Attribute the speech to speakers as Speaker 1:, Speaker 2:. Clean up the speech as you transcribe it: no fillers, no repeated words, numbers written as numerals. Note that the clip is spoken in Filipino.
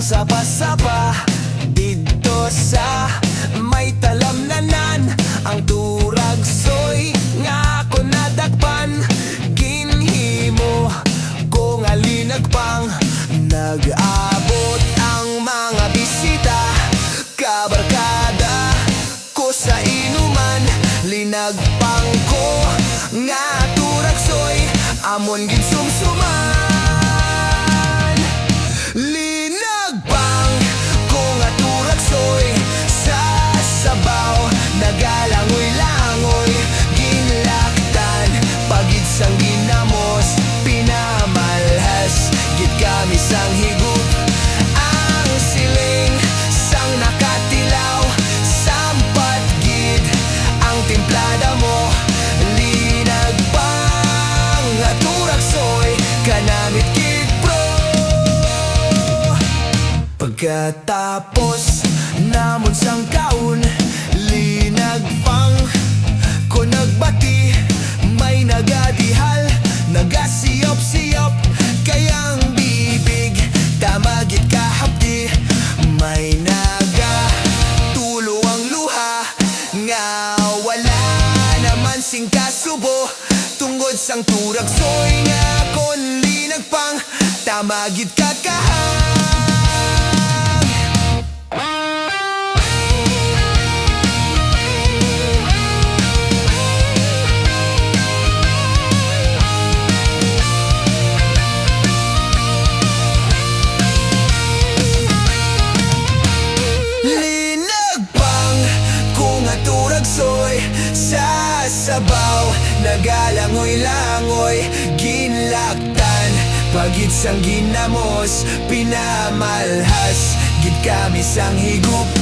Speaker 1: ang sapa-sapa dito sa may talamnanan. Ang turagsoy nga ako nadagpan, ginhimo kung alinagpang. Nag-abot ang mga bisita, kabarkada ko sa inuman. Linagpang ko nga turagsoy, amon ginsumsuman. Linagpang ko nga turagsoy, sa sabaw nagalangoy-langoy. Ginlaktan pagid sang ginamos, pinamalhas gid kami sang higup. Ang siling sang nakatilaw, sampat gid ang timplada mo. Linagpang nga turagsoy, kanamit gid bro. Pagkatapos namon sang kaon, linagpang ko nagbati. May nagadihal, nagasiyop-siyop, kayang bibig tamagit kahapdi. May nagatulo ang luha, nga wala naman sing kasubo. Tungod sang turagsoy nga kon linagpang, tamagit kakahang. Sa sabaw nagalangoy-langoy, ginlaktan pagid sang ginamos, pinamalhas gid kami sang higup.